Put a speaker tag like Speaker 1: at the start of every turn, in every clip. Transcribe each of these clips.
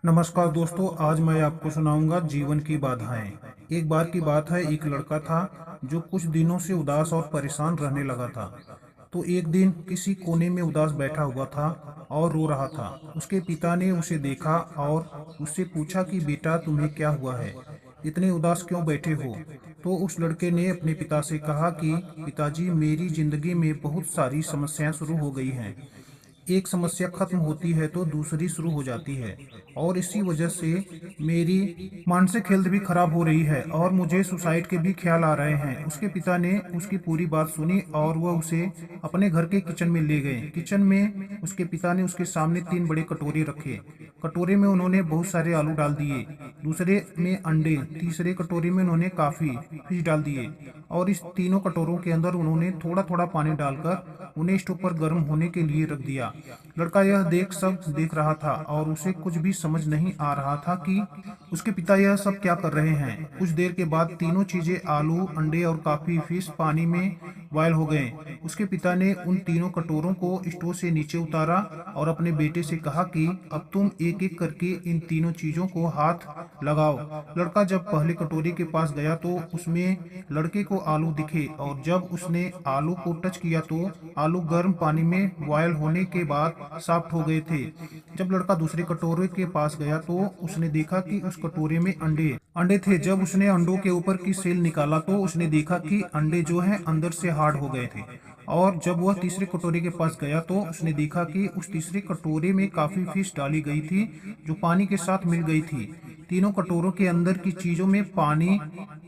Speaker 1: नमस्कार दोस्तों, आज मैं आपको सुनाऊंगा जीवन की बाधाएं। एक बार की बात है, एक लड़का था जो कुछ दिनों से उदास और परेशान रहने लगा था। तो एक दिन किसी कोने में उदास बैठा हुआ था और रो रहा था। उसके पिता ने उसे देखा और उससे पूछा कि बेटा, तुम्हें क्या हुआ है, इतने उदास क्यों बैठे हो। तो उस लड़के ने अपने पिता से कहा कि पिताजी, मेरी जिंदगी में बहुत सारी समस्याएं शुरू हो गई हैं। एक समस्या खत्म होती है तो दूसरी शुरू हो जाती है, और इसी वजह से मेरी मानसिक हेल्थ भी खराब हो रही है और मुझे सुसाइड के भी ख्याल आ रहे हैं। उसके पिता ने उसकी पूरी बात सुनी और वह उसे अपने घर के किचन में ले गए। किचन में उसके पिता ने उसके सामने 3 बड़े कटोरे रखे। कटोरे में उन्होंने बहुत सारे आलू डाल दिए, दूसरे में अंडे, तीसरे कटोरे में उन्होंने काफी फिश डाल दिए, और इस तीनों कटोरों के अंदर उन्होंने थोड़ा थोड़ा पानी डालकर उन्हें स्टोव पर गर्म होने के लिए रख दिया। लड़का यह सब देख रहा था और उसे कुछ भी समझ नहीं आ रहा था कि उसके पिता यह सब क्या कर रहे हैं। कुछ देर के बाद तीनों चीजें, आलू, अंडे और काफी फिश, पानी में बॉयल हो गए। उसके पिता ने उन तीनों कटोरों को स्टोव से नीचे उतारा और अपने बेटे से कहा कि अब तुम एक एक करके इन तीनों चीजों को हाथ लगाओ। लड़का जब पहले कटोरी के पास गया तो उसमें लड़के को आलू दिखे, और जब उसने आलू को टच किया तो आलू गर्म पानी में बॉयल होने के बाद सॉफ्ट हो गए थे। जब लड़का दूसरे कटोरे के पास गया तो उसने देखा कि उस कटोरे में अंडे अंडे थे। जब उसने अंडों के ऊपर की सेल निकाला तो उसने देखा कि अंडे जो हैं अंदर से हार्ड हो गए थे। और जब वह तीसरे कटोरे के पास गया तो उसने देखा कि उस तीसरे कटोरे में काफी फिश डाली गई थी जो पानी के साथ मिल गई थी। तीनों कटोरों के अंदर की चीजों में पानी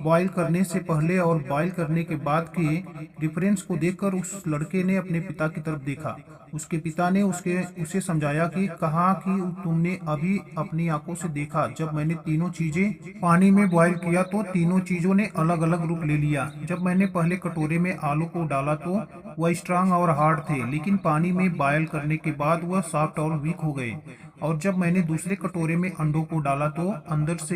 Speaker 1: बॉईल करने से पहले और बॉईल करने के बाद के डिफरेंस को देखकर उस लड़के ने अपने पिता की तरफ देखा। उसके पिता ने उसे समझाया कि कहा कि तुमने अभी अपनी आंखों से देखा, जब मैंने तीनों चीजें पानी में बॉईल किया तो तीनों चीजों ने अलग अलग रूप ले लिया। जब मैंने पहले कटोरे में आलू को डाला तो वह स्ट्रांग और हार्ड थे, लेकिन पानी में बॉयल करने के बाद वह सॉफ्ट और वीक हो गए। और जब मैंने दूसरे कटोरे में अंडों को डाला तो अंदर से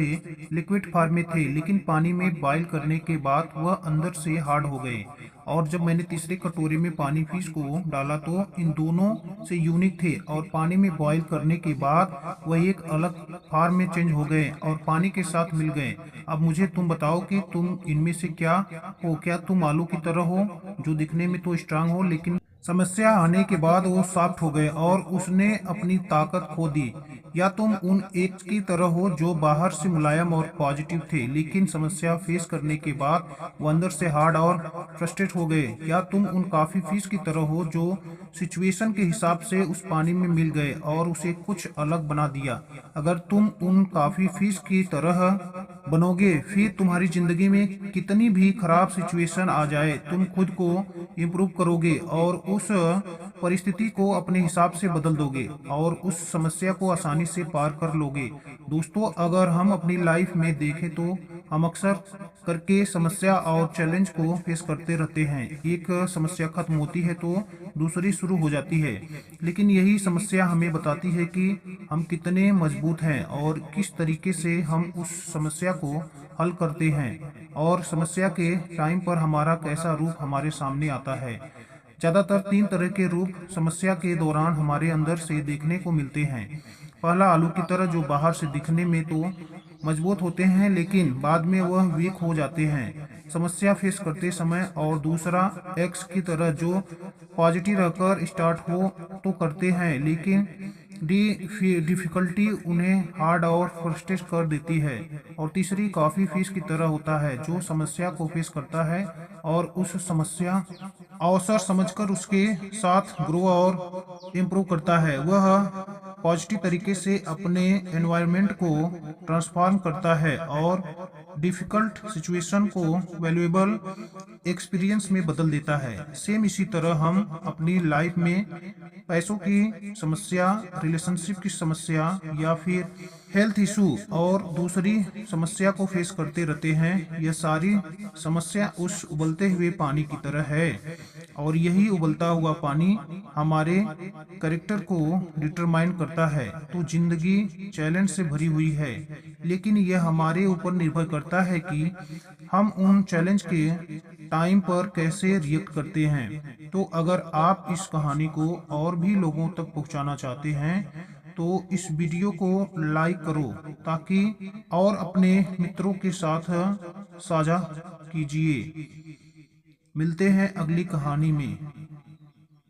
Speaker 1: लिक्विड फॉर्म में थे, लेकिन पानी में बॉईल करने के बाद वह अंदर से हार्ड हो गए। और जब मैंने तीसरे कटोरे में पानी फिश को डाला तो इन दोनों से यूनिक थे, और पानी में बॉईल करने के बाद वह एक अलग फॉर्म में चेंज हो गए और पानी के साथ मिल गए। अब मुझे तुम बताओ कि तुम इनमें से क्या हो। क्या तुम आलू की तरह हो जो दिखने में तो स्ट्रांग हो, लेकिन समस्या आने के बाद वो सॉफ्ट हो गए और उसने अपनी ताकत खो दी, या तुम उन एक की तरह हो जो बाहर से मुलायम और पॉजिटिव थे, लेकिन समस्या फेस करने के बाद वो अंदर से हार्ड और फ्रस्ट्रेट हो गए। या तुम उन काफी फिश की तरह हो जो सिचुएशन के हिसाब से उस पानी में मिल गए और उसे कुछ अलग बना दिया। अगर तुम उन काफी फिश की तरह बनोगे, फिर तुम्हारी जिंदगी में कितनी भी खराब सिचुएशन आ जाए, तुम खुद को इम्प्रूव करोगे और उस परिस्थिति को अपने हिसाब से बदल दोगे और उस समस्या को आसानी से पार कर लोगे। दोस्तों, अगर हम अपनी लाइफ में देखें तो हम अक्सर करके समस्या और चैलेंज को फेस करते रहते हैं। एक समस्या खत्म होती है तो दूसरी शुरू हो जाती है, लेकिन यही समस्या हमें बताती है कि हम कितने मजबूत हैं और किस तरीके से हम उस समस्या को हल करते हैं, और समस्या के टाइम पर हमारा कैसा रूप हमारे सामने आता है। ज्यादातर 3 तरह के रूप समस्या के दौरान हमारे अंदर से देखने को मिलते हैं। पहला, आलू की तरह, जो बाहर से दिखने में तो मजबूत होते हैं लेकिन बाद में वह वीक हो जाते हैं समस्या फेस करते समय। और दूसरा, एक्स की तरह, जो पॉजिटिव रहकर स्टार्ट हो तो करते हैं लेकिन डिफिकल्टी उन्हें हार्ड और फ्रस्ट्रेट कर देती है। और तीसरी, कॉफी फिश की तरह होता है, जो समस्या को फेस करता है और उस समस्या अवसर समझकर उसके साथ ग्रो और इम्प्रूव करता है। वह पॉजिटिव तरीके से अपने एनवायरनमेंट को ट्रांसफॉर्म करता है और डिफिकल्ट सिचुएशन को वैल्यूएबल एक्सपीरियंस में बदल देता है। सेम इसी तरह हम अपनी लाइफ में पैसों की समस्या, रिलेशनशिप की समस्या या फिर हेल्थ इशू और दूसरी समस्या को फेस करते रहते हैं। यह सारी समस्या उस उबलते हुए पानी की तरह है, और यही उबलता हुआ पानी हमारे कैरेक्टर को डिटरमाइन करता है। तो जिंदगी चैलेंज से भरी हुई है, लेकिन यह हमारे ऊपर निर्भर करता है कि हम उन चैलेंज के टाइम पर कैसे रिएक्ट करते हैं। तो अगर आप इस कहानी को और भी लोगों तक पहुंचाना चाहते हैं तो इस वीडियो को लाइक करो ताकि और अपने मित्रों के साथ साझा कीजिए। मिलते हैं अगली कहानी में।